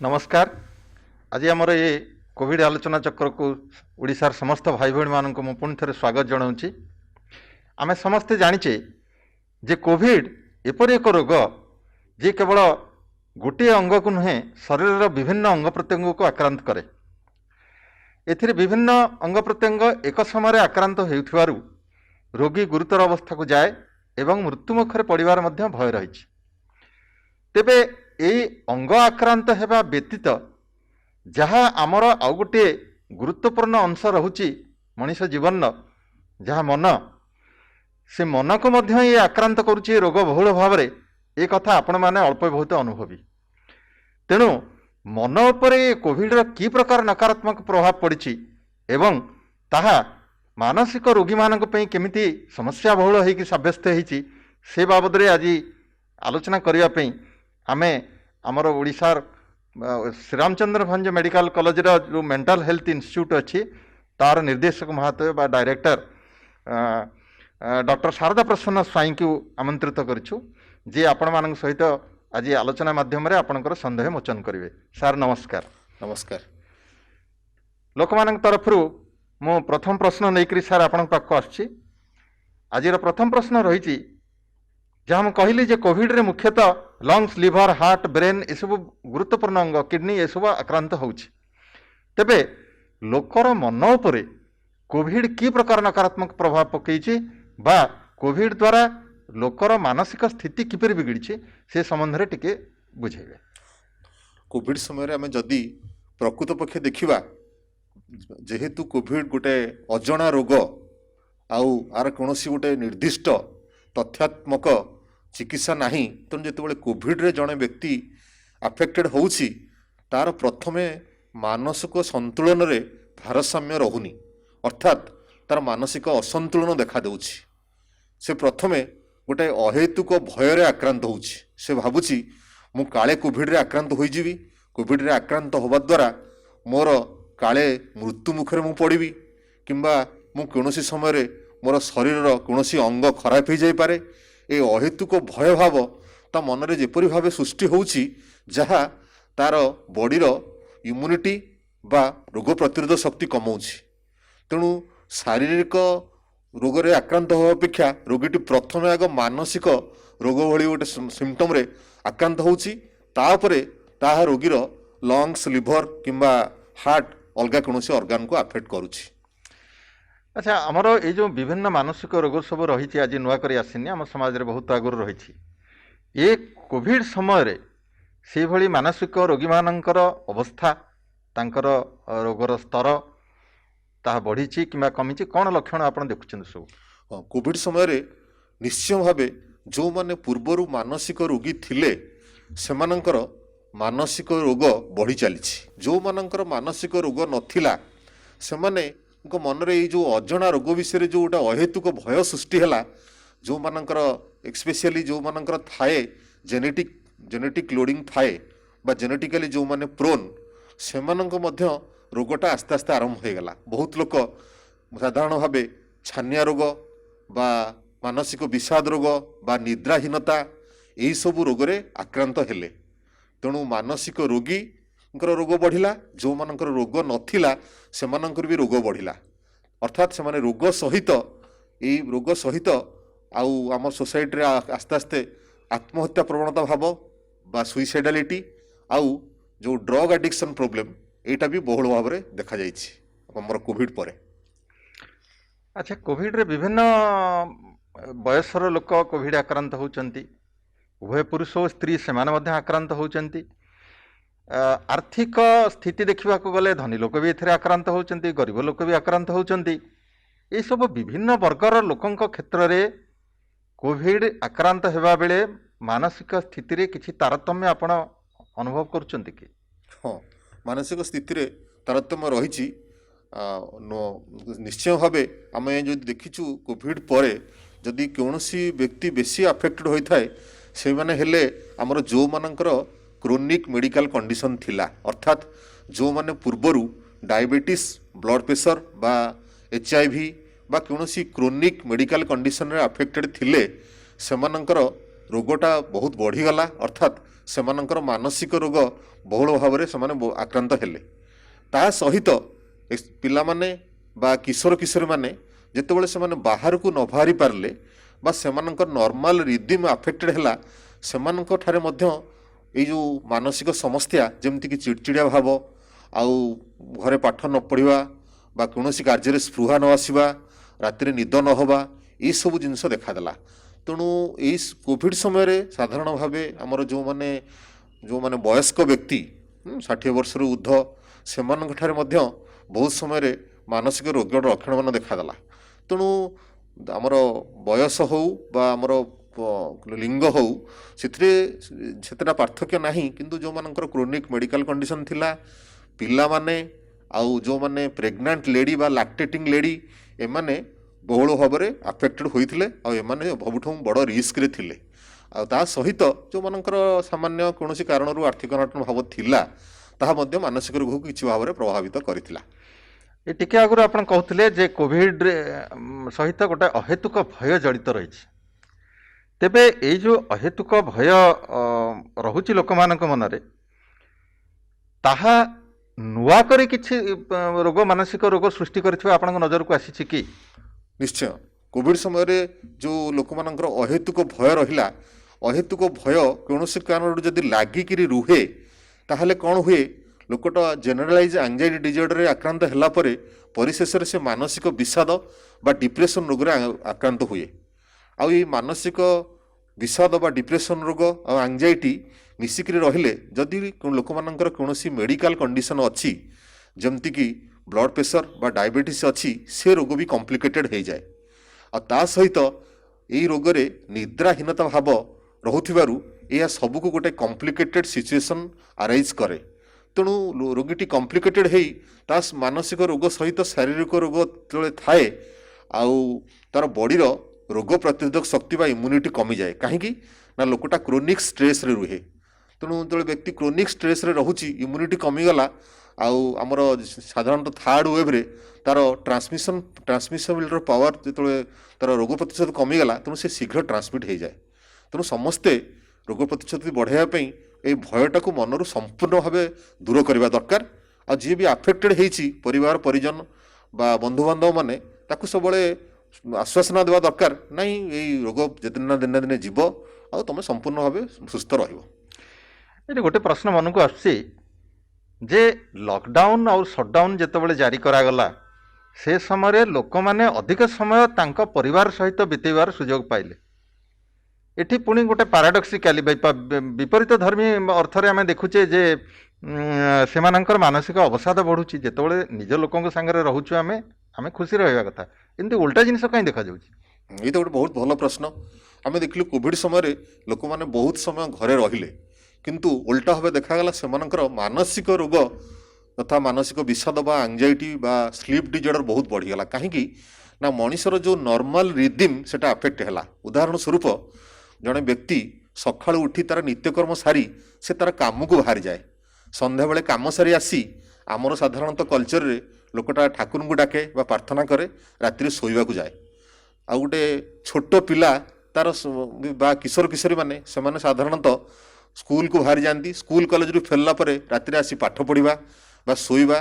नमस्कार। आज आमर ये कोविड आलोचना चक्र को ओडिशार समस्त भाई भौणी मानक मु पुणी थे स्वागत जनाऊँगी। आमे समस्ते जानिचे जे कोविड एपरि एक रोग जे केवल गोटे अंग को नुहे शरीर विभिन्न अंग प्रत्यंग को आक्रांत करे। एथिरे विभिन्न अंग प्रत्यंग एक समय आक्रांत होउथिबारु रोगी गुरुतर अवस्था को जाए एवं मृत्युमुखर पड़िबार मध्य भय रही। तेबे यही अंग आक्रांत हेबा व्यतीत जहाँ आमर आउ गोटे गुरुत्वपूर्ण अंश रहुची मनीष जीवन जहाँ मन से मन को मध्य ये आक्रांत करुच्ची रोग बहुल भाव में ये कथा आपण मैंने अल्प बहुत अनुभवी। तेणु मन उपर कोविड की प्रकार नकारात्मक प्रभाव पड़ी एवं ताहा मानसिक रोगी मानक पई केमिति समस्या बहुल होइकि सब्यस्त होइछि से बाबद रे आज आलोचना करिया पई आमे आमर ओडिशार श्रीरामचंद्र भंज मेडिकल कॉलेज जो मेंटल हेल्थ इंस्टीट्यूट अच्छी तार निर्देशक महात्व बा डायरेक्टर डॉक्टर शारदा प्रसन्न स्वाई को आमंत्रित करूँ जे आपण मान सहित आज आलोचना माध्यम रे आपणकर संदेह मोचन करेंगे। सार नमस्कार। नमस्कार। लोक मान तरफ मु प्रथम प्रश्न नहीं सार आपण पाक आछि। आज प्रथम प्रश्न रही जहाँ मुझे कहली जे कोविड रे मुख्यतः लंग्स लिवर हार्ट ब्रेन ये सब गुरुत्वपूर्ण अंग किडनी ये सब आक्रांत होउछि। तेबे लोकर मन उपरे कोविड की प्रकार नकारात्मक प्रभाव पकईछि बा कोविड द्वारा लोकर मानसिक स्थिति किपरि बिगड़ी से संबंध में टिके बुझेबे। कोविड समय आम जदि प्रकृत पक्षे देखा जेहेतु कोविड गोटे अजଣା रोग आर कौन गोटे निर्दिष्ट तथ्यात्मक चिकित्सा नहीं तेणु जो कोविड रे जड़े व्यक्ति आफेक्टेड होउछि तार प्रथमे मानसिक संतुलन रे भारसाम्य रहुनी अर्थात तार मानसिक असंतुलन देखा देउछि। से प्रथमे गोटे अहेतुक भय आक्रांत होउछि। से भाबुछि मु काले कोविड रे आक्रांत होई जीवी, कोविड रे आक्रांत होबा द्वारा मोर काले मृत्यु मुखरे मु पड़िबी किंबा मु कोनोसी समय रे मोर शरीर कोनोसी अंग खराब हो जाई पारे। ए अहेतुक भय भाव ता मन रे जेपरि भावे सृष्टि होउछि जहा तार बॉडीर इम्यूनिटी बा रोग प्रतिरोध शक्ति कमाउछि। तेणु शारीरिक रोग रे आक्रांत होवा अपेक्षा रोगीटी प्रथमे आग मानसिक रोग भली गोटे सिम्पटम रे आक्रांत होउछि तापरे ताहा रोगीर लंग्स लिवर किंबा हार्ट अलगा कोनोसी ऑर्गन को अफेक्ट करूछि। अच्छा आमर ये जो विभिन्न मानसिक रोग सब रही आज नुआ कर आसनी आम समाज में बहुत आगुरी रही ये कोविड समय से भली मानसिक रोगी मानकर अवस्था तांकर रोगर स्तर ताहा बढ़ी कि कमी कौन लक्षण आप देखुं सब? कोविड समय निश्चय भाव जो माने पूर्वर मानसिक रोगी थिले सेमानंकर मानसिक रोग बढ़ी चली। जो मानंकर मानसिक रोग नथिला सेमाने मन रे जो अजଣା रोग विषय जो गोटे अहेतुक भय सृष्टि है जो मानकर एक्सपेशली जो मानकर थाए जेनेटिक लोडिंग थाए बा जेनेटिकली जो माने प्रोन से रोगटा आस्ते आस्ते आरंभ हो गला। बहुत लोक साधारण भाव छानिया रोग बा मानसिक विषाद रोग बा निद्राहीनता यही सब रोग रे आक्रांत हेले। तेणु मानसिक रोगी रोग बढ़िला, जो मानकर रोग नथिला सेमानंकर भी रोग बढ़िला। अर्थात से माने रोग सहित यही रोग सहित आउ आम सोसाइटी रे आस्ते आस्ते आत्महत्या प्रवणता भाव बा सुइसाइडालिटी आउ जो ड्रग एडिक्शन प्रॉब्लम एटा भी बहुल भाव में देखा जाइछि हमर कोविड परे। अच्छा कोविड रे विभिन्न बयसर लोक कोविड आक्रांत होउचंती, उभय पुरुष और स्त्री सेमाने मध्य आक्रांत होउचंती। आर्थिक स्थिति देखा गले धनी लोक भी एथिरे आक्रांत होउचंती, गरीब लोक भी आक्रांत होउचंती। ये सब विभिन्न वर्गर लोकों क्षेत्र में कोविड आक्रांत हेबा बेले मानसिक स्थिति रे किछि तारतम्य आपण अनुभव करुचंती कि? हाँ, मानसिक स्थिति रे तारतम्य रही निश्चय भाव आम जो देखीचु कोविड परे जदि कौनसी व्यक्ति बेसी अफेक्टेड होता है से माने हेले आमर जो मानकर क्रोनिक मेडिकल कंडीशन थिला अर्थात जो माने पूर्वरु डायबिटीज ब्लड प्रेशर बा HIV बा कौनसी क्रोनिक मेडिकल कंडीशन रे अफेक्टेड थिले सेमानंकर ରୋଗଟା ବହୁତ ବଢ଼ିଗଲା, ଅର୍ଥାତ୍ ସେମାନଙ୍କର ମାନସିକ ରୋଗ ବହୁଳ ଭାବରେ ସେମାନେ ଆକ୍ରାନ୍ତ ହେଲେ। ତା ସହିତ ପିଲାମାନେ ବା କିଶୋର କିଶୋରୀମାନେ ଯେତେବେଳେ ସେମାନେ ବାହାରକୁ ନ ବାହାରି ପାରିଲେ ବା ସେମାନଙ୍କର ନର୍ମାଲ ରିଦିମ୍ ଆଫେକ୍ଟେଡ଼ ହେଲା, ସେମାନଙ୍କ ଠାରେ ମଧ୍ୟ ଏଇ ଯେଉଁ ମାନସିକ ସମସ୍ୟା ଯେମିତିକି ଚିଡ଼ଚିଡ଼ିଆ ଭାବ, ଆଉ ଘରେ ପାଠ ନ ପଢ଼ିବା ବା କୌଣସି କାର୍ଯ୍ୟରେ ସ୍ପୃହା ନ ଆସିବା, ରାତିରେ ନିଦ ନ ହେବା, ଏଇସବୁ ଜିନିଷ ଦେଖାଦେଲା। ତେଣୁ ଏଇ କୋଭିଡ଼ ସମୟରେ ସାଧାରଣ ଭାବେ ଆମର ଯେଉଁମାନେ ବୟସ୍କ ବ୍ୟକ୍ତି 60 ବର୍ଷରୁ ଉର୍ଦ୍ଧ୍ୱ, ସେମାନଙ୍କ ଠାରେ ମଧ୍ୟ ବହୁତ ସମୟରେ ମାନସିକ ରୋଗର ଲକ୍ଷଣମାନ ଦେଖାଦେଲା। ତେଣୁ ଆମର ବୟସ ହେଉ ବା ଆମର ଲିଙ୍ଗ ହେଉ, ସେଥିରେ ସେତେଟା ପାର୍ଥକ୍ୟ ନାହିଁ, କିନ୍ତୁ ଯେଉଁମାନଙ୍କର କ୍ରୋନିକ୍ ମେଡ଼ିକାଲ କଣ୍ଡିସନ୍ ଥିଲା, ପିଲାମାନେ ଆଉ ଯେଉଁମାନେ ପ୍ରେଗନାଣ୍ଟ ଲେଡ଼ି ବା ଲାକ୍ଟେଟିଂ ଲେଡ଼ି, ଏମାନେ ବହୁଳ ଭାବରେ ଆଫେକ୍ଟେଡ଼ ହୋଇଥିଲେ ଆଉ ଏମାନେ ସବୁଠୁ ବଡ଼ ରିସ୍କରେ ଥିଲେ। ଆଉ ତା ସହିତ ଯେଉଁମାନଙ୍କର ସାମାନ୍ୟ କୌଣସି କାରଣରୁ ଆର୍ଥିକ ଅନାଟନ ଭାବ ଥିଲା, ତାହା ମଧ୍ୟ ମାନସିକ ରୋଗକୁ କିଛି ଭାବରେ ପ୍ରଭାବିତ କରିଥିଲା। ଏ ଟିକେ ଆଗରୁ ଆପଣ କହୁଥିଲେ ଯେ କୋଭିଡ ସହିତ ଗୋଟେ ଅହେତୁକ ଭୟ ଜଡ଼ିତ ରହିଛି। ତେବେ ଏଇ ଯେଉଁ ଅହେତୁକ ଭୟ ରହୁଛି ଲୋକମାନଙ୍କ ମନରେ, ତାହା ନୂଆ କରି କିଛି ରୋଗ ମାନସିକ ରୋଗ ସୃଷ୍ଟି କରିଥିବା ଆପଣଙ୍କ ନଜରକୁ ଆସିଛି କି? ନିଶ୍ଚୟ କୋଭିଡ଼ ସମୟରେ ଯେଉଁ ଲୋକମାନଙ୍କର ଅହେତୁକ ଭୟ ରହିଲା, ଅହେତୁକ ଭୟ କୌଣସି କାରଣରୁ ଯଦି ଲାଗିକିରି ରୁହେ, ତାହେଲେ କ'ଣ ହୁଏ, ଲୋକଟା ଜେନେରାଲାଇଜ୍ ଆଙ୍ଗ୍ଜାଇଟି ଡିଜର୍ଡରରେ ଆକ୍ରାନ୍ତ ହେଲା ପରେ ପରିଶେଷରେ ସେ ମାନସିକ ବିଷାଦ ବା ଡିପ୍ରେସନ୍ ରୋଗରେ ଆକ୍ରାନ୍ତ ହୁଏ। ଆଉ ଏଇ ମାନସିକ ବିଷାଦ ବା ଡିପ୍ରେସନ୍ ରୋଗ ଆଉ ଆଙ୍ଗ୍ଜାଇଟି ମିଶିକିରି ରହିଲେ, ଯଦି ଲୋକମାନଙ୍କର କୌଣସି ମେଡ଼ିକାଲ କଣ୍ଡିସନ୍ ଅଛି, ଯେମିତିକି ବ୍ଲଡ଼ ପ୍ରେସର ବା ଡାଇବେଟିସ୍ ଅଛି, ସେ ରୋଗ ବି କମ୍ପ୍ଲିକେଟେଡ଼ ହେଇଯାଏ। ଆଉ ତା ସହିତ ଏଇ ରୋଗରେ ନିଦ୍ରାହୀନତା ଭାବ ରହୁଥିବାରୁ ଏହା ସବୁକୁ ଗୋଟେ କମ୍ପ୍ଲିକେଟେଡ଼ ସିଚୁଏସନ୍ ଆରାଇଜ୍ କରେ। ତେଣୁ ରୋଗୀଟି କମ୍ପ୍ଲିକେଟେଡ଼ ହେଇ ତା ମାନସିକ ରୋଗ ସହିତ ଶାରୀରିକ ରୋଗ ଯେତେବେଳେ ଥାଏ, ଆଉ ତାର ବଡ଼ିର ରୋଗ ପ୍ରତିରୋଧକ ଶକ୍ତି ବା ଇମ୍ୟୁନିଟି କମିଯାଏ। କାହିଁକି ନା ଲୋକଟା କ୍ରୋନିକ୍ ଷ୍ଟ୍ରେସ୍ରେ ରୁହେ। ତେଣୁ ଯେତେବେଳେ ବ୍ୟକ୍ତି କ୍ରୋନିକ୍ ଷ୍ଟ୍ରେସ୍ରେ ରହୁଛି, ଇମ୍ୟୁନିଟି କମିଗଲା, ଆଉ ଆମର ସାଧାରଣତଃ ଥାର୍ଡ଼ ୱେଭ୍ରେ ତାର ଟ୍ରାନ୍ସମିସବିଲିଟିର ପାୱାର ଯେତେବେଳେ ତାର ରୋଗ ପ୍ରତିଶୋଧ କମିଗଲା, ତେଣୁ ସେ ଶୀଘ୍ର ଟ୍ରାନ୍ସମିଟ୍ ହେଇଯାଏ। ତେଣୁ ସମସ୍ତେ ରୋଗ ପ୍ରତିଶୋଧ ବଢ଼ାଇବା ପାଇଁ এই ଭୟଟାକୁ ମନରୁ ସମ୍ପୂର୍ଣ୍ଣ ଭାବେ ଦୂର କରିବା ଦରକାର। ଆଉ ଯିଏ ବି ଆଫେକ୍ଟେଡ଼ ହେଇଛି, ପରିବାର ପରିଜନ ବା ବନ୍ଧୁବାନ୍ଧବମାନେ, ତାକୁ ସବୁବେଳେ ଆଶ୍ୱାସନା ଦେବା ଦରକାର, ନାହିଁ ଏଇ ରୋଗ ଦିନେ ଦିନେ ଯିବ ଆଉ ତୁମେ ସମ୍ପୂର୍ଣ୍ଣ ଭାବେ ସୁସ୍ଥ ରହିବ। ଏଠି ଗୋଟେ ପ୍ରଶ୍ନ ମନକୁ ଆସୁଛି ଯେ ଲକଡାଉନ୍ ଆଉ ସଟଡାଉନ୍ ଯେତେବେଳେ ଜାରି କରାଗଲା, ସେ ସମୟରେ ଲୋକମାନେ ଅଧିକ ସମୟ ତାଙ୍କ ପରିବାର ସହିତ ବିତେଇବାର ସୁଯୋଗ ପାଇଲେ। ଏଠି ପୁଣି ଗୋଟେ ପାରାଡକ୍ସିକାଲି ବିପରୀତ ଧର୍ମୀ ଅର୍ଥରେ ଆମେ ଦେଖୁଛେ ଯେ ସେମାନଙ୍କର ମାନସିକ ଅବସାଦ ବଢ଼ୁଛି। ଯେତେବେଳେ ନିଜ ଲୋକଙ୍କ ସାଙ୍ଗରେ ରହୁଛୁ ଆମେ ଖୁସି ରହିବା କଥା, କିନ୍ତୁ ଓଲଟା ଜିନିଷ କାହିଁ ଦେଖାଯାଉଛି? ଏଇଟା ଗୋଟେ ବହୁତ ଭଲ ପ୍ରଶ୍ନ। ଆମେ ଦେଖିଲୁ କୋଭିଡ଼ ସମୟରେ ଲୋକମାନେ ବହୁତ ସମୟ ଘରେ ରହିଲେ, କିନ୍ତୁ ଓଲଟା ଭାବେ ଦେଖାଗଲା ସେମାନଙ୍କର ମାନସିକ ରୋଗ ତଥା ମାନସିକ ବିଷାଦ ବା ଆଙ୍ଗ୍ଜାଇଟି ବା ସ୍ଲିପ୍ ଡିଜର୍ଡର ବହୁତ ବଢ଼ିଗଲା। କାହିଁକି ନା ମଣିଷର ଯେଉଁ ନର୍ମାଲ ରିଦିମ୍ ସେଟା ଆଫେକ୍ଟ ହେଲା। ଉଦାହରଣ ସ୍ୱରୂପ, ଜଣେ ବ୍ୟକ୍ତି ସକାଳୁ ଉଠି ତାର ନିତ୍ୟକର୍ମ ସାରି ସେ ତାର କାମକୁ ବାହାରିଯାଏ। ସନ୍ଧ୍ୟାବେଳେ କାମ ସାରି ଆସି ଆମର ସାଧାରଣତଃ କଲଚରରେ ଲୋକଟା ଠାକୁରଙ୍କୁ ଡାକେ ବା ପ୍ରାର୍ଥନା କରେ, ରାତିରେ ଶୋଇବାକୁ ଯାଏ। ଆଉ ଗୋଟେ ଛୋଟ ପିଲା ତାର ବା କିଶୋର କିଶୋରୀମାନେ, ସେମାନେ ସାଧାରଣତଃ ସ୍କୁଲକୁ ବାହାରି ଯାଆନ୍ତି। ସ୍କୁଲ କଲେଜରୁ ଫେରିଲା ପରେ ରାତିରେ ଆସି ପାଠ ପଢ଼ିବା ବା ଶୋଇବା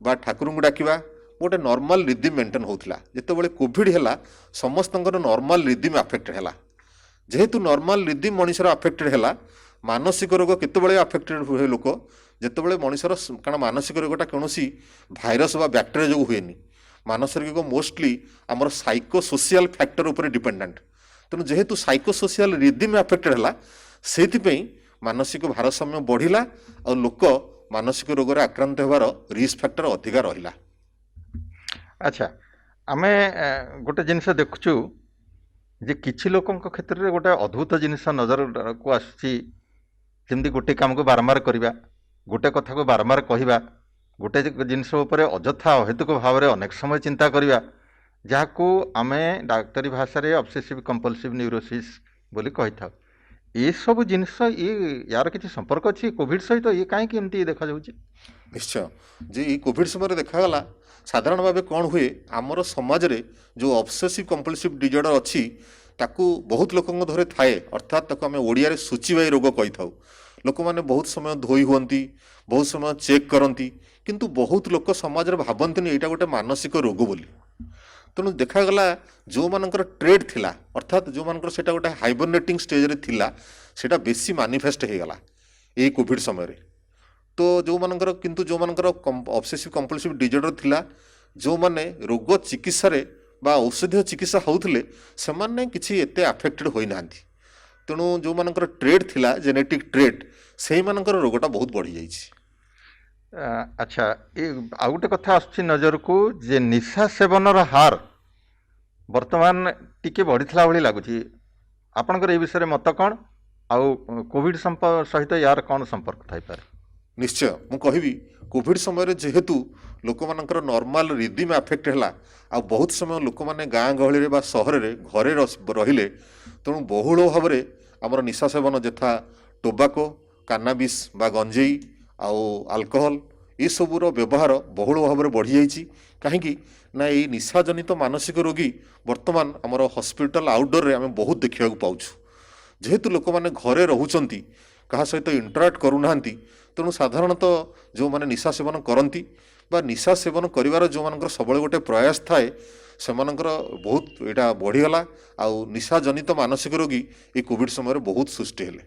ବା ଠାକୁରଙ୍କୁ ଡାକିବା ଗୋଟେ ନର୍ମାଲ ରିଦିମ୍ ମେଣ୍ଟେନ୍ ହେଉଥିଲା। ଯେତେବେଳେ କୋଭିଡ଼ ହେଲା, ସମସ୍ତଙ୍କର ନର୍ମାଲ ରିଦିମ୍ ଆଫେକ୍ଟେଡ଼ ହେଲା। ଯେହେତୁ ନର୍ମାଲ ରିଦିମ୍ ମଣିଷର ଆଫେକ୍ଟେଡ଼ ହେଲା, ମାନସିକ ରୋଗ କେତେବେଳେ ଆଫେକ୍ଟେଡ଼ ହୁଏ ଲୋକ, ଯେତେବେଳେ ମଣିଷର, କାରଣ ମାନସିକ ରୋଗଟା କୌଣସି ଭାଇରସ୍ ବା ବ୍ୟାକ୍ଟେରିଆ ଯୋଗୁଁ ହୁଏନି। ମାନସିକ ରୋଗ ମୋଷ୍ଟଲି ଆମର ସାଇକୋସୋସିଆଲ ଫ୍ୟାକ୍ଟର ଉପରେ ଡିପେଣ୍ଡାଣ୍ଟ। ତେଣୁ ଯେହେତୁ ସାଇକୋସୋସିଆଲ ରିଦିମ୍ ଆଫେକ୍ଟେଡ଼ ହେଲା, ସେଇଥିପାଇଁ ମାନସିକ ଭାରସାମ୍ୟ ବଢ଼ିଲା ଆଉ ଲୋକ ମାନସିକ ରୋଗରେ ଆକ୍ରାନ୍ତ ହେବାର ରିସ୍କ ଫ୍ୟାକ୍ଟର ଅଧିକା ରହିଲା। ଆଚ୍ଛା, ଆମେ ଗୋଟେ ଜିନିଷ ଦେଖୁଛୁ ଯେ କିଛି ଲୋକଙ୍କ କ୍ଷେତ୍ରରେ ଗୋଟେ ଅଦ୍ଭୁତ ଜିନିଷ ନଜରକୁ ଆସୁଛି। ଯେମିତି ଗୋଟେ କାମକୁ ବାରମ୍ବାର କରିବା, ଗୋଟେ କଥାକୁ ବାରମ୍ବାର କହିବା, ଗୋଟେ ଜିନିଷ ଉପରେ ଅଯଥା ଅହେତୁକ ଭାବରେ ଅନେକ ସମୟ ଚିନ୍ତା କରିବା, ଯାହାକୁ ଆମେ ଡାକ୍ତରୀ ଭାଷାରେ ଅବସେସିଭ୍ କମ୍ପଲସିଭ୍ ନ୍ୟୁରୋସିସ୍ ବୋଲି କହିଥାଉ। ଏସବୁ ଜିନିଷ ୟାର କିଛି ସମ୍ପର୍କ ଅଛି କୋଭିଡ଼ ସହିତ? ଇଏ କାହିଁକି ଏମିତି ଦେଖାଯାଉଛି? ନିଶ୍ଚୟ, ଯେ ଏଇ କୋଭିଡ଼ ସମୟରେ ଦେଖାଗଲା, ସାଧାରଣ ଭାବେ କ'ଣ ହୁଏ, ଆମର ସମାଜରେ ଯେଉଁ ଅବସେସିଭ୍ କମ୍ପଲସିଭ୍ ଡିଜର୍ଡର ଅଛି, ତାକୁ ବହୁତ ଲୋକଙ୍କ ଧରେ ଥାଏ, ଅର୍ଥାତ୍ ତାକୁ ଆମେ ଓଡ଼ିଆରେ ସୂଚିବାଇ ରୋଗ କହିଥାଉ। ଲୋକମାନେ ବହୁତ ସମୟ ଧୋଇ ହୁଅନ୍ତି, ବହୁତ ସମୟ ଚେକ୍ କରନ୍ତି, କିନ୍ତୁ ବହୁତ ଲୋକ ସମାଜରେ ଭାବନ୍ତିନି ଏଇଟା ଗୋଟେ ମାନସିକ ରୋଗ ବୋଲି। ତେଣୁ ଦେଖାଗଲା ଯେଉଁମାନଙ୍କର ଟ୍ରେଡ୍ ଥିଲା, ଅର୍ଥାତ୍ ଯେଉଁମାନଙ୍କର ସେଇଟା ଗୋଟେ ହାଇବରନେଟିଂ ଷ୍ଟେଜ୍ରେ ଥିଲା, ସେଇଟା ବେଶୀ ମାନିଫେଷ୍ଟ ହେଇଗଲା ଏଇ କୋଭିଡ଼ ସମୟରେ। ତ ଯେଉଁମାନଙ୍କର ଅବସେସିଭ୍ କମ୍ପଲସିଭ୍ ଡିଜର୍ଡର ଥିଲା, ଯେଉଁମାନେ ରୋଗ ଚିକିତ୍ସାରେ ବା ଔଷଧୀୟ ଚିକିତ୍ସା ହେଉଥିଲେ, ସେମାନେ କିଛି ଏତେ ଆଫେକ୍ଟେଡ୍ ହୋଇନାହାନ୍ତି। ତେଣୁ ଯେଉଁମାନଙ୍କର ଟ୍ରେଡ୍ ଥିଲା, ଜେନେଟିକ୍ ଟ୍ରେଡ୍, ସେଇମାନଙ୍କର ରୋଗଟା ବହୁତ ବଢ଼ିଯାଇଛି। ଆଚ୍ଛା, ଏ ଆଉ ଗୋଟେ କଥା ଆସୁଛି ନଜରକୁ ଯେ ନିଶା ସେବନର ହାର ବର୍ତ୍ତମାନ ଟିକେ ବଢ଼ିଥିଲା ଭଳି ଲାଗୁଛି। ଆପଣଙ୍କର ଏ ବିଷୟରେ ମତ କ'ଣ? ଆଉ କୋଭିଡ଼ ସହିତ ୟାର କ'ଣ ସମ୍ପର୍କ ଥାଇପାରେ? ନିଶ୍ଚୟ ମୁଁ କହିବି, କୋଭିଡ଼ ସମୟରେ ଯେହେତୁ ଲୋକମାନଙ୍କର ନର୍ମାଲ ରିଦିମ୍ ଆଫେକ୍ଟ ହେଲା, ଆଉ ବହୁତ ସମୟ ଲୋକମାନେ ଗାଁ ଗହଳିରେ ବା ସହରରେ ଘରେ ରହିଲେ, ତେଣୁ ବହୁଳ ଭାବରେ ଆମର ନିଶା ସେବନ ଯଥା ଟୋବାକୋ, କାନାବିସ୍ ବା ଗଞ୍ଜେଇ ଆଉ ଆଲକୋହଲ ଏସବୁର ବ୍ୟବହାର ବହୁଳ ଭାବରେ ବଢ଼ିଯାଇଛି। କାହିଁକି ନା ଏଇ ନିଶାଜନିତ ମାନସିକ ରୋଗୀ ବର୍ତ୍ତମାନ ଆମର ହସ୍ପିଟାଲ ଆଉଟଡୋରରେ ଆମେ ବହୁତ ଦେଖିବାକୁ ପାଉଛୁ। ଯେହେତୁ ଲୋକମାନେ ଘରେ ରହୁଛନ୍ତି, କାହା ସହିତ ଇଣ୍ଟରାକ୍ଟ କରୁନାହାନ୍ତି, ତେଣୁ ସାଧାରଣତଃ ଯେଉଁମାନେ ନିଶା ସେବନ କରନ୍ତି ବା ନିଶା ସେବନ କରିବାର ଯେଉଁମାନଙ୍କର ସବୁବେଳେ ଗୋଟେ ପ୍ରୟାସ ଥାଏ, ସେମାନଙ୍କର ବହୁତ ଏଇଟା ବଢ଼ିଗଲା। ଆଉ ନିଶାଜନିତ ମାନସିକ ରୋଗୀ ଏଇ କୋଭିଡ଼ ସମୟରେ ବହୁତ ସୃଷ୍ଟି ହେଲେ।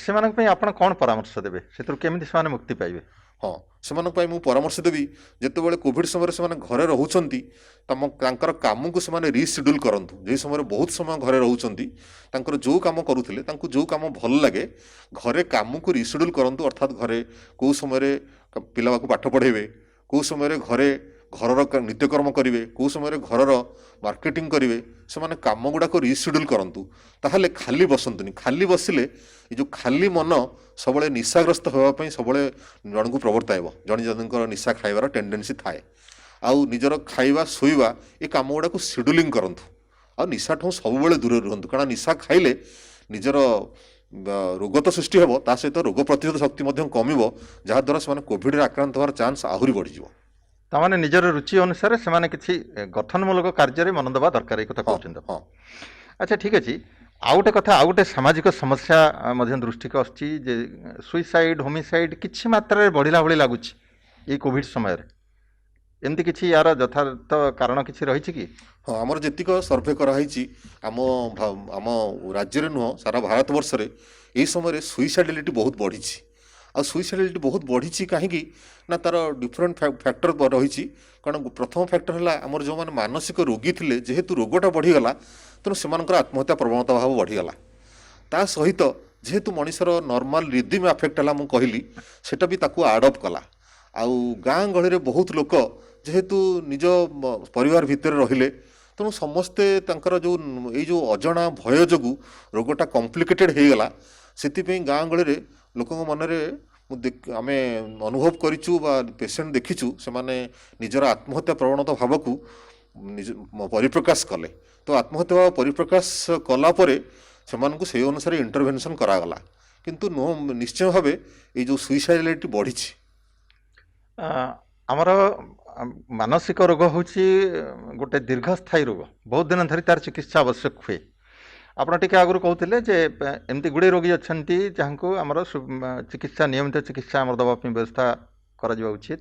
ସେମାନଙ୍କ ପାଇଁ ଆପଣ କ'ଣ ପରାମର୍ଶ ଦେବେ? ସେଥିରୁ କେମିତି ସେମାନେ ମୁକ୍ତି ପାଇବେ? ହଁ, ସେମାନଙ୍କ ପାଇଁ ମୁଁ ପରାମର୍ଶ ଦେବି, ଯେତେବେଳେ କୋଭିଡ଼ ସମୟରେ ସେମାନେ ଘରେ ରହୁଛନ୍ତି, ତାଙ୍କର କାମକୁ ସେମାନେ ରିସିଡ୍ୟୁଲ୍ କରନ୍ତୁ। ଯେଉଁ ସମୟରେ ବହୁତ ସମୟ ଘରେ ରହୁଛନ୍ତି, ତାଙ୍କର ଯେଉଁ କାମ କରୁଥିଲେ, ତାଙ୍କୁ ଯେଉଁ କାମ ଭଲ ଲାଗେ, ଘରେ କାମକୁ ରିସିଡ୍ୟୁଲ୍ କରନ୍ତୁ। ଅର୍ଥାତ୍ ଘରେ କେଉଁ ସମୟରେ ପିଲାକୁ ପାଠ ପଢ଼ାଇବେ, କେଉଁ ସମୟରେ ଘରର ନିତ୍ୟକର୍ମ କରିବେ, କେଉଁ ସମୟରେ ଘରର ମାର୍କେଟିଂ କରିବେ, ସେମାନେ କାମ ଗୁଡ଼ାକ ରିସିଡ୍ୟୁଲ୍ କରନ୍ତୁ। ତାହେଲେ ଖାଲି ବସନ୍ତୁନି। ଖାଲି ବସିଲେ ଏ ଯେଉଁ ଖାଲି ମନ ସବୁବେଳେ ନିଶାଗ୍ରସ୍ତ ହେବା ପାଇଁ ସବୁବେଳେ ଜଣଙ୍କୁ ପ୍ରବର୍ତ୍ତାଇବ। ଜଣେ ଜଣଙ୍କର ନିଶା ଖାଇବାର ଟେଣ୍ଡେନ୍ସି ଥାଏ। ଆଉ ନିଜର ଖାଇବା ଶୋଇବା ଏ କାମ ଗୁଡ଼ାକୁ ସିଡ୍ୟୁଲିଂ କରନ୍ତୁ। ଆଉ ନିଶାଠୁ ସବୁବେଳେ ଦୂରରେ ରୁହନ୍ତୁ, କାରଣ ନିଶା ଖାଇଲେ ନିଜର ରୋଗ ତ ସୃଷ୍ଟି ହେବ, ତା ସହିତ ରୋଗ ପ୍ରତିରୋଧ ଶକ୍ତି ମଧ୍ୟ କମିବ, ଯାହାଦ୍ୱାରା ସେମାନେ କୋଭିଡ଼ରେ ଆକ୍ରାନ୍ତ ହେବାର ଚାନ୍ସ ଆହୁରି ବଢ଼ିଯିବ। ତାମାନେ ନିଜର ରୁଚି ଅନୁସାରେ ସେମାନେ କିଛି ଗଠନମୂଳକ କାର୍ଯ୍ୟରେ ମନ ଦେବା ଦରକାର, ଏଇ କଥା ହଁ କହୁଛନ୍ତି। ହଁ ଆଚ୍ଛା, ଠିକ୍ ଅଛି। ଆଉ ଗୋଟେ କଥା, ଆଉ ଗୋଟେ ସାମାଜିକ ସମସ୍ୟା ମଧ୍ୟ ଦୃଷ୍ଟିକୁ ଆସୁଛି ଯେ ସୁଇସାଇଡ୍, ହୋମିସାଇଡ୍ କିଛି ମାତ୍ରାରେ ବଢ଼ିଲା ଭଳି ଲାଗୁଛି ଏଇ କୋଭିଡ଼ ସମୟରେ। ଏମିତି କିଛି ୟାର ଯଥାର୍ଥ କାରଣ କିଛି ରହିଛି କି? ହଁ, ଆମର ଯେତିକ ସର୍ଭେ କରାହେଇଛି ଆମ ରାଜ୍ୟରେ ନୁହଁ, ସାରା ଭାରତବର୍ଷରେ ଏହି ସମୟରେ ସୁଇସାଇଡାଲିଟି ବହୁତ ବଢ଼ିଛି। ଆଉ ସୁଇସାଇଡାଲିଟି ବହୁତ ବଢ଼ିଛି କାହିଁକି ନା ତାର ଡିଫରେଣ୍ଟ ଫ୍ୟାକ୍ଟର ରହିଛି। କାରଣ ପ୍ରଥମ ଫ୍ୟାକ୍ଟର ହେଲା, ଆମର ଯେଉଁମାନେ ମାନସିକ ରୋଗୀ ଥିଲେ, ଯେହେତୁ ରୋଗଟା ବଢ଼ିଗଲା, ତେଣୁ ସେମାନଙ୍କର ଆତ୍ମହତ୍ୟା ପ୍ରବଣତା ଭାବ ବଢ଼ିଗଲା। ତା ସହିତ ଯେହେତୁ ମଣିଷର ନର୍ମାଲ ରିଦିମ୍ ଆଫେକ୍ଟ ହେଲା, ମୁଁ କହିଲି, ସେଇଟା ବି ତାକୁ ଆଡ଼ପ୍ଟ କଲା। ଆଉ ଗାଁ ଗହଳିରେ ବହୁତ ଲୋକ ଯେହେତୁ ନିଜ ପରିବାର ଭିତରେ ରହିଲେ, ତେଣୁ ସମସ୍ତେ ତାଙ୍କର ଯେଉଁ ଅଜଣା ଭୟ ଯୋଗୁଁ ରୋଗଟା କମ୍ପ୍ଲିକେଟେଡ୍ ହେଇଗଲା। ସେଥିପାଇଁ ଗାଁ ଗହଳିରେ ଲୋକଙ୍କ ମନରେ ଆମେ ଅନୁଭବ କରିଛୁ ବା ପେସେଣ୍ଟ ଦେଖିଛୁ, ସେମାନେ ନିଜର ଆତ୍ମହତ୍ୟା ପ୍ରବଣତା ଭାବକୁ ପରିପ୍ରକାଶ କଲେ। ତ ଆତ୍ମହତ୍ୟା ଭାବ ପରିପ୍ରକାଶ କଲା ପରେ ସେମାନଙ୍କୁ ସେହି ଅନୁସାରେ ଇଣ୍ଟରଭେନସନ୍ କରାଗଲା। କିନ୍ତୁ ନିଶ୍ଚୟ ଭାବେ ଏଇ ଯେଉଁ ସୁଇସାଇଡାଲିଟି ବଢ଼ିଛି। ଆମର ମାନସିକ ରୋଗ ହେଉଛି ଗୋଟେ ଦୀର୍ଘସ୍ଥାୟୀ ରୋଗ, ବହୁତ ଦିନ ଧରି ତାର ଚିକିତ୍ସା ଆବଶ୍ୟକ ହୁଏ। ଆପଣ ଟିକେ ଆଗରୁ କହୁଥିଲେ ଯେ ଏମିତି ଗୁଡ଼ିଏ ରୋଗୀ ଅଛନ୍ତି ଯାହାଙ୍କୁ ଆମର ଚିକିତ୍ସା, ନିୟମିତ ଚିକିତ୍ସା ଆମର ଦେବା ପାଇଁ ବ୍ୟବସ୍ଥା କରାଯିବା ଉଚିତ।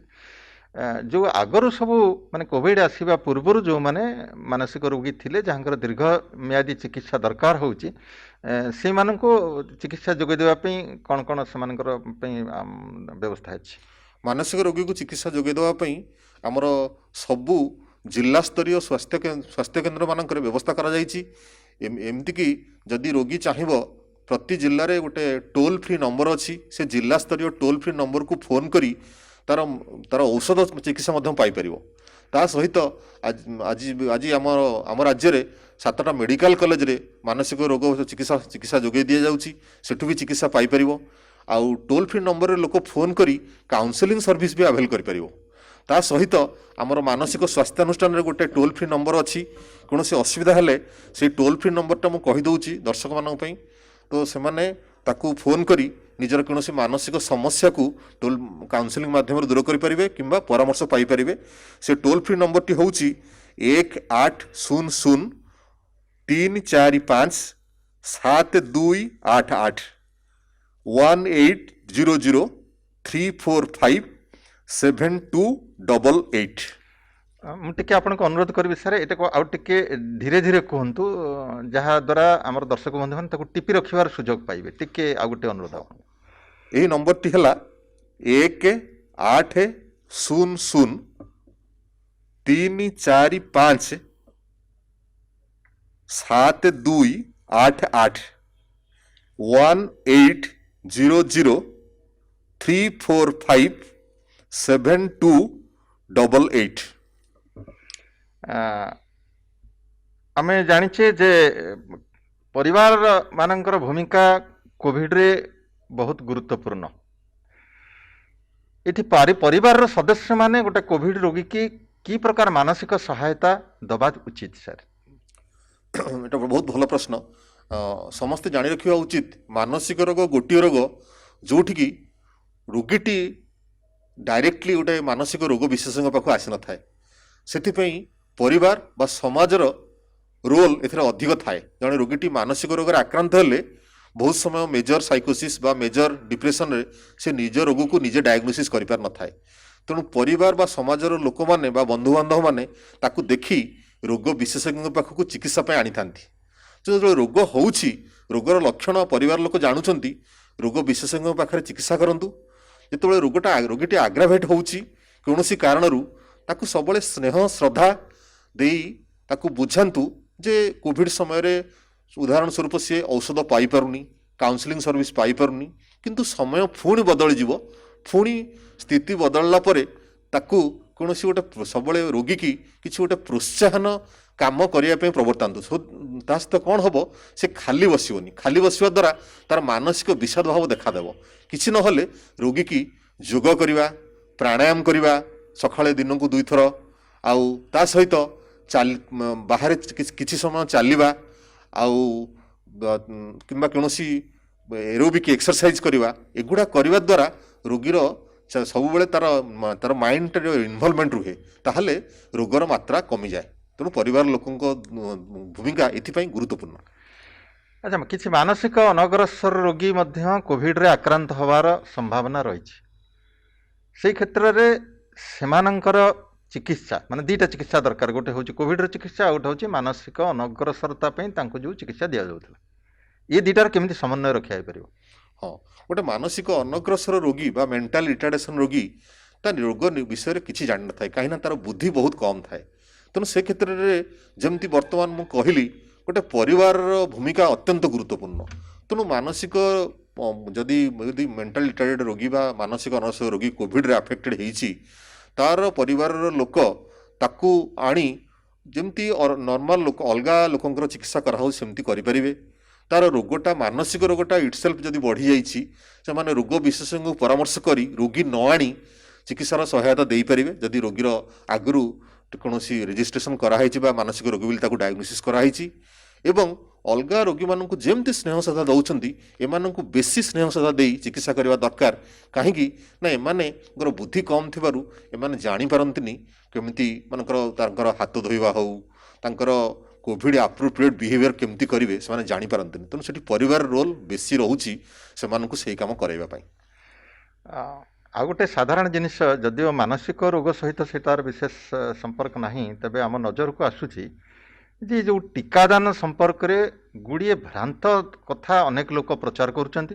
ଯେଉଁ ଆଗରୁ ସବୁ ମାନେ କୋଭିଡ଼ ଆସିବା ପୂର୍ବରୁ ଯେଉଁମାନେ ମାନସିକ ରୋଗୀ ଥିଲେ, ଯାହାଙ୍କର ଦୀର୍ଘ ମିଆଦୀ ଚିକିତ୍ସା ଦରକାର ହେଉଛି, ସେଇମାନଙ୍କୁ ଚିକିତ୍ସା ଯୋଗାଇ ଦେବା ପାଇଁ କ'ଣ କ'ଣ ସେମାନଙ୍କର ପାଇଁ ବ୍ୟବସ୍ଥା ଅଛି? ମାନସିକ ରୋଗୀକୁ ଚିକିତ୍ସା ଯୋଗାଇ ଦେବା ପାଇଁ ଆମର ସବୁ ଜିଲ୍ଲାସ୍ତରୀୟ ସ୍ୱାସ୍ଥ୍ୟକେନ୍ଦ୍ର ମାନଙ୍କରେ ବ୍ୟବସ୍ଥା କରାଯାଇଛି। ଏମିତିକି ଯଦି ରୋଗୀ ଚାହିଁବ, ପ୍ରତି ଜିଲ୍ଲାରେ ଗୋଟେ ଟୋଲ୍ ଫ୍ରି ନମ୍ବର ଅଛି। ସେ ଜିଲ୍ଲାସ୍ତରୀୟ ଟୋଲ୍ ଫ୍ରି ନମ୍ବରକୁ ଫୋନ୍ କରି ତାର ଔଷଧ ଚିକିତ୍ସା ମଧ୍ୟ ପାଇପାରିବ। ତା ସହିତ ଆଜି ଆମ ରାଜ୍ୟରେ 7ଟା ମେଡ଼ିକାଲ କଲେଜରେ ମାନସିକ ରୋଗ ଚିକିତ୍ସା ଯୋଗାଇ ଦିଆଯାଉଛି। ସେଠୁ ବି ଚିକିତ୍ସା ପାଇପାରିବ। ଆଉ ଟୋଲ୍ ଫ୍ରି ନମ୍ବରରେ ଲୋକ ଫୋନ୍ କରି କାଉନସେଲିଂ ସର୍ଭିସ୍ ବି ଆଭେଲ୍ କରିପାରିବ। ତା ସହିତ ଆମର ମାନସିକ ସ୍ୱାସ୍ଥ୍ୟାନୁଷ୍ଠାନରେ ଗୋଟେ ଟୋଲ୍ ଫ୍ରି ନମ୍ବର ଅଛି। କୌଣସି ଅସୁବିଧା ହେଲେ ସେଇ ଟୋଲ୍ ଫ୍ରି ନମ୍ବରଟା ମୁଁ କହିଦେଉଛି ଦର୍ଶକମାନଙ୍କ ପାଇଁ। ତ ସେମାନେ ତାକୁ ଫୋନ୍ କରି ନିଜର କୌଣସି ମାନସିକ ସମସ୍ୟାକୁ କାଉନସେଲିଂ ମାଧ୍ୟମରେ ଦୂର କରିପାରିବେ କିମ୍ବା ପରାମର୍ଶ ପାଇପାରିବେ। ସେ ଟୋଲ୍ ଫ୍ରି ନମ୍ବରଟି ହେଉଛି 1800 3457288 1800345728। ମୁଁ ଟିକେ ଆପଣଙ୍କୁ ଅନୁରୋଧ କରିବି ସାର୍ ଏଟାକୁ ଆଉ ଟିକେ ଧୀରେ ଧୀରେ କୁହନ୍ତୁ ଯାହାଦ୍ୱାରା ଆମର ଦର୍ଶକ ବନ୍ଧୁମାନେ ତାକୁ ଟିପି ରଖିବାର ସୁଯୋଗ ପାଇବେ। ଟିକେ ଆଉ ଗୋଟେ ଅନୁରୋଧ ଆପଣଙ୍କୁ। ଏହି ନମ୍ବରଟି ହେଲା 1800345728 1800345728। ଆମେ ଜାଣିଛେ ଯେ ପରିବାର ମାନଙ୍କର ଭୂମିକା କୋଭିଡରେ ବହୁତ ଗୁରୁତ୍ୱପୂର୍ଣ୍ଣ। ଏଠି ପରିବାରର ସଦସ୍ୟମାନେ ଗୋଟେ କୋଭିଡ ରୋଗୀକି କି ପ୍ରକାର ମାନସିକ ସହାୟତା ଦେବା ଉଚିତ ସାର୍? এটা ବହୁତ ଭଲ ପ୍ରଶ୍ନ। ସମସ୍ତେ ଜାଣି ରଖିବା ଉଚିତ ମାନସିକ ରୋଗ ଗୋଟିଏ ରୋଗ ଯୋଉଠିକି ରୋଗୀଟି ଡାଇରେକ୍ଟଲି ଗୋଟେ ମାନସିକ ରୋଗ ବିଶେଷଜ୍ଞ ପାଖକୁ ଆସିନଥାଏ। ସେଥିପାଇଁ ପରିବାର ବା ସମାଜର ରୋଲ ଏଥିରେ ଅଧିକ ଥାଏ। ଜଣେ ରୋଗୀଟି ମାନସିକ ରୋଗରେ ଆକ୍ରାନ୍ତ ହେଲେ ବହୁତ ସମୟ ମେଜର ସାଇକୋସିସ୍ ବା ମେଜର ଡିପ୍ରେସନରେ ସେ ନିଜ ରୋଗକୁ ନିଜେ ଡାୟଗ୍ନୋସିସ୍ କରିପାରିନଥାଏ। ତେଣୁ ପରିବାର ବା ସମାଜର ଲୋକମାନେ ବା ବନ୍ଧୁବାନ୍ଧବମାନେ ତାକୁ ଦେଖି ରୋଗ ବିଶେଷଜ୍ଞଙ୍କ ପାଖକୁ ଚିକିତ୍ସା ପାଇଁ ଆଣିଥାନ୍ତି। ଯେତେବେଳେ ରୋଗ ହେଉଛି ରୋଗର ଲକ୍ଷଣ ପରିବାର ଲୋକ ଜାଣୁଛନ୍ତି ରୋଗ ବିଶେଷଜ୍ଞଙ୍କ ପାଖରେ ଚିକିତ୍ସା କରନ୍ତୁ। ଯେତେବେଳେ ରୋଗୀଟି ଆଗ୍ରାଭେଟ୍ ହେଉଛି କୌଣସି କାରଣରୁ ତାକୁ ସବୁବେଳେ ସ୍ନେହ ଶ୍ରଦ୍ଧା ଦେଇ ତାକୁ ବୁଝାନ୍ତୁ ଯେ କୋଭିଡ ସମୟରେ ଉଦାହରଣ ସ୍ୱରୂପ ସିଏ ଔଷଧ ପାଇପାରୁନି, କାଉନସିଲିଂ ସର୍ଭିସ୍ ପାଇପାରୁନି, କିନ୍ତୁ ସମୟ ପୁଣି ବଦଳିଯିବ। ପୁଣି ସ୍ଥିତି ବଦଳିଲା ପରେ ତାକୁ କୌଣସି ଗୋଟେ ସବୁବେଳେ ରୋଗୀକି କିଛି ଗୋଟେ ପ୍ରୋତ୍ସାହନ କାମ କରିବା ପାଇଁ ପ୍ରବର୍ତ୍ତାନ୍ତୁ। ତା ସହିତ କ'ଣ ହେବ, ସେ ଖାଲି ବସିବନି। ଖାଲି ବସିବା ଦ୍ୱାରା ତାର ମାନସିକ ବିଷାଦ ଭାବ ଦେଖାଦେବ। କିଛି ନହେଲେ ରୋଗୀକି ଯୋଗ କରିବା, ପ୍ରାଣାୟାମ କରିବା ସକାଳେ ଦିନକୁ 2 ଥର, ଆଉ ତା ସହିତ ବାହାରେ କିଛି ସମୟ ଚାଲିବା, ଆଉ କିମ୍ବା କୌଣସି ଏରୋବିକ୍ ଏକ୍ସରସାଇଜ କରିବା, ଏଗୁଡ଼ା କରିବା ଦ୍ୱାରା ରୋଗୀର ସବୁବେଳେ ତାର ମାଇଣ୍ଡରେ ଇନଭଲଭମେଣ୍ଟ ରୁହେ। ତାହେଲେ ରୋଗର ମାତ୍ରା କମିଯାଏ। ତେଣୁ ପରିବାର ଲୋକଙ୍କ ଭୂମିକା ଏଥିପାଇଁ ଗୁରୁତ୍ୱପୂର୍ଣ୍ଣ। ଆଚ୍ଛା, କିଛି ମାନସିକ ଅନଗ୍ରସର ରୋଗୀ ମଧ୍ୟ କୋଭିଡରେ ଆକ୍ରାନ୍ତ ହେବାର ସମ୍ଭାବନା ରହିଛି। ସେଇ କ୍ଷେତ୍ରରେ ସେମାନଙ୍କର ଚିକିତ୍ସା ମାନେ ଦୁଇଟା ଚିକିତ୍ସା ଦରକାର। ଗୋଟେ ହେଉଛି କୋଭିଡର ଚିକିତ୍ସା, ଆଉ ଗୋଟେ ହେଉଛି ମାନସିକ ଅନଗ୍ରସରତା ପାଇଁ ତାଙ୍କୁ ଯେଉଁ ଚିକିତ୍ସା ଦିଆଯାଉଥିଲା। ଏ ଦୁଇଟାର କେମିତି ସମନ୍ୱୟ ରକ୍ଷା ହେଇପାରିବ? ହଁ, ଗୋଟେ ମାନସିକ ଅନଗ୍ରସର ରୋଗୀ ବା ମେଣ୍ଟାଲ ରିଟାର୍ଡେସନ ରୋଗୀ ତା ରୋଗ ବିଷୟରେ କିଛି ଜାଣିନଥାଏ, କାହିଁକିନା ତାର ବୁଦ୍ଧି ବହୁତ କମ୍ ଥାଏ। ତେଣୁ ସେ କ୍ଷେତ୍ରରେ ଯେମିତି ବର୍ତ୍ତମାନ ମୁଁ କହିଲି ଗୋଟେ ପରିବାରର ଭୂମିକା ଅତ୍ୟନ୍ତ ଗୁରୁତ୍ୱପୂର୍ଣ୍ଣ। ତେଣୁ ମାନସିକ ଯଦି ମେଣ୍ଟାଲ ରିଟାର୍ଡେଡ ରୋଗୀ ବା ମାନସିକ ଅନଗ୍ରସର ରୋଗୀ କୋଭିଡରେ ଆଫେକ୍ଟେଡ ହେଇଛି, ତାର ପରିବାରର ଲୋକ ତାକୁ ଆଣି ଯେମିତି ନର୍ମାଲ ଲୋକ ଅଲଗା ଲୋକଙ୍କର ଚିକିତ୍ସା କରାହେଉଛି ସେମିତି କରିପାରିବେ। ତାର ରୋଗଟା ମାନସିକ ରୋଗଟା ଇଟସେଲ୍ଫ ଯଦି ବଢ଼ିଯାଇଛି, ସେମାନେ ରୋଗ ବିଶେଷଜ୍ଞଙ୍କୁ ପରାମର୍ଶ କରି ରୋଗୀ ନ ଆଣି ଚିକିତ୍ସାର ସହାୟତା ଦେଇପାରିବେ। ଯଦି ରୋଗୀର ଆଗରୁ କୌଣସି ରେଜିଷ୍ଟ୍ରେସନ କରାହେଇଛି ବା ମାନସିକ ରୋଗ ବୋଲି ତାକୁ ଡାୟଗ୍ନୋସିସ୍ କରାହେଇଛି, ଏବଂ ଅଲଗା ରୋଗୀମାନଙ୍କୁ ଯେମିତି ସ୍ନେହ ଶ୍ରଦ୍ଧା ଦେଉଛନ୍ତି ଏମାନଙ୍କୁ ବେଶୀ ସ୍ନେହ ଶ୍ରଦ୍ଧା ଦେଇ ଚିକିତ୍ସା କରିବା ଦରକାର। କାହିଁକି ନା ଏମାନଙ୍କର ବୁଦ୍ଧି କମ୍ ଥିବାରୁ ଏମାନେ ଜାଣିପାରନ୍ତିନି କେମିତି ତାଙ୍କର ହାତ ଧୋଇବା ହେଉ, ତାଙ୍କର କୋଭିଡ ଆପ୍ରୋପ୍ରିଏଟ୍ ବିହେଭିୟର କେମିତି କରିବେ ସେମାନେ ଜାଣିପାରନ୍ତିନି। ତେଣୁ ସେଠି ପରିବାର ରୋଲ ବେଶୀ ରହୁଛି ସେମାନଙ୍କୁ ସେଇ କାମ କରାଇବା ପାଇଁ। ଆଉ ଗୋଟେ ସାଧାରଣ ଜିନିଷ, ଯଦିଓ ମାନସିକ ରୋଗ ସହିତ ସେଟାର ବିଶେଷ ସମ୍ପର୍କ ନାହିଁ, ତେବେ ଆମ ନଜରକୁ ଆସୁଛି ଯେ ଯେଉଁ ଟିକାଦାନ ସମ୍ପର୍କରେ ଗୁଡ଼ିଏ ଭ୍ରାନ୍ତ କଥା ଅନେକ ଲୋକ ପ୍ରଚାର କରୁଛନ୍ତି,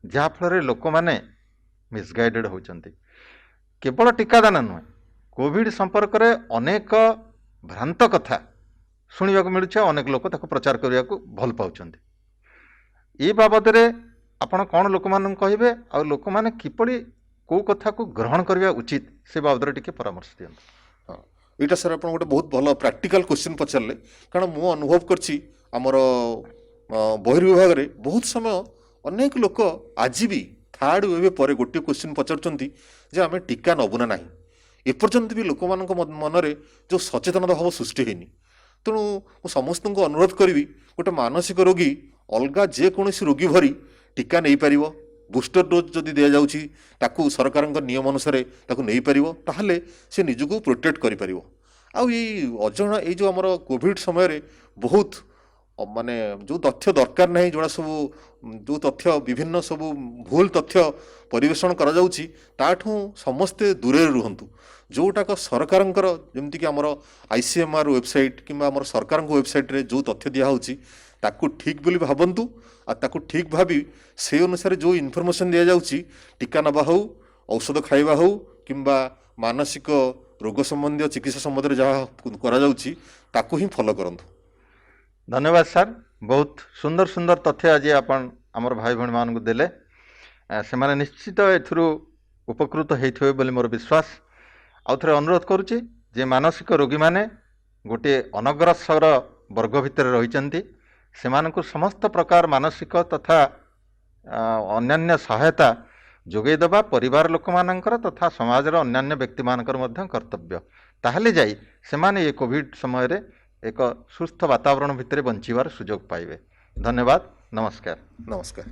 ଯାହାଫଳରେ ଲୋକମାନେ ମିସଗାଇଡେଡ଼ ହେଉଛନ୍ତି। କେବଳ ଟିକାଦାନ ନୁହେଁ, କୋଭିଡ ସମ୍ପର୍କରେ ଅନେକ ଭ୍ରାନ୍ତ କଥା ଶୁଣିବାକୁ ମିଳୁଛି, ଅନେକ ଲୋକ ତାକୁ ପ୍ରଚାର କରିବାକୁ ଭଲ ପାଉଛନ୍ତି। ଏ ବାବଦରେ ଆପଣ କ'ଣ ଲୋକମାନଙ୍କୁ କହିବେ, ଆଉ ଲୋକମାନେ କିପରି କେଉଁ କଥାକୁ ଗ୍ରହଣ କରିବା ଉଚିତ ସେ ବାବଦରେ ଟିକେ ପରାମର୍ଶ ଦିଅନ୍ତୁ। ହଁ, ଏଇଟା ସାର୍ ଆପଣ ଗୋଟେ ବହୁତ ଭଲ ପ୍ରାକ୍ଟିକାଲ କ୍ୱେଶ୍ଚିନ୍ ପଚାରିଲେ। କାରଣ ମୁଁ ଅନୁଭବ କରିଛି ଆମର ବହିର୍ବିଭାଗରେ ବହୁତ ସମୟ ଅନେକ ଲୋକ ଆଜି ବି ଥାର୍ଡ ୱେଭ୍ ପରେ ଗୋଟିଏ କ୍ୱେଶ୍ଚିନ୍ ପଚାରୁଛନ୍ତି ଯେ ଆମେ ଟିକା ନେବୁ ନା ନାହିଁ। ଏପର୍ଯ୍ୟନ୍ତ ବି ଲୋକମାନଙ୍କ ମନରେ ଯେଉଁ ସଚେତନତା ଭାବ ସୃଷ୍ଟି ହେଇନି। ତେଣୁ ମୁଁ ସମସ୍ତଙ୍କୁ ଅନୁରୋଧ କରିବି ଗୋଟେ ମାନସିକ ରୋଗୀ ଅଲଗା ଯେକୌଣସି ରୋଗୀ ଭରି ଟିକା ନେଇପାରିବ। ବୁଷ୍ଟର ଡୋଜ୍ ଯଦି ଦିଆଯାଉଛି ତାକୁ ସରକାରଙ୍କ ନିୟମ ଅନୁସାରେ ତାକୁ ନେଇପାରିବ, ତାହେଲେ ସେ ନିଜକୁ ପ୍ରୋଟେକ୍ଟ କରିପାରିବ। ଆଉ ଏଇ ଯେଉଁ ଆମର କୋଭିଡ ସମୟରେ ବହୁତ ମାନେ ଯେଉଁ ତଥ୍ୟ ଦରକାର ନାହିଁ ଯୋଉଟା ସବୁ ଯେଉଁ ତଥ୍ୟ ବିଭିନ୍ନ ସବୁ ଭୁଲ ତଥ୍ୟ ପରିବେଷଣ କରାଯାଉଛି ତାଠୁ ସମସ୍ତେ ଦୂରରେ ରୁହନ୍ତୁ। ଯେଉଁଟାକ ସରକାରଙ୍କର ଯେମିତିକି ଆମର ICMR ୱେବସାଇଟ୍ କିମ୍ବା ଆମର ସରକାରଙ୍କ ୱେବସାଇଟ୍ରେ ଯେଉଁ ତଥ୍ୟ ଦିଆହେଉଛି ତାକୁ ଠିକ୍ ବୋଲି ଭାବନ୍ତୁ ଆଉ ତାକୁ ଠିକ୍ ଭାବି ସେଇ ଅନୁସାରେ ଯେଉଁ ଇନଫର୍ମେସନ୍ ଦିଆଯାଉଛି ଟୀକା ନେବା ହେଉ ଔଷଧ ଖାଇବା ହେଉ କିମ୍ବା ମାନସିକ ରୋଗ ସମ୍ବନ୍ଧୀୟ ଚିକିତ୍ସା ସମ୍ବନ୍ଧରେ ଯାହା କରାଯାଉଛି ତାକୁ ହିଁ ଫଲୋ କରନ୍ତୁ। धन्यवाद सर, बहुत सुंदर सुंदर तथ्य आज आपण आमर भाई भौणी मानक देले। से माने निश्चित एथुरु उपकृत होइथिबे बोली मोर विश्वास। आउ थरे अनुरोध करुछि जे मानसिक रोगी माने गोटे अनग्रसर वर्ग भितर रहिचंती, सेमानकु समस्त प्रकार मानसिक तथा अन्यान्य सहायता जोगै देबा परिवार लोक मानकर तथा समाजर अन्यान्य व्यक्ति मानकर मध्य कर्तव्य। ताहले जाई सेमाने ये कोविड समय रे एक सुस्थ वातावरण भितर बंचिबार सुजोग पाइबे। धन्यवाद, नमस्कार। नमस्कार।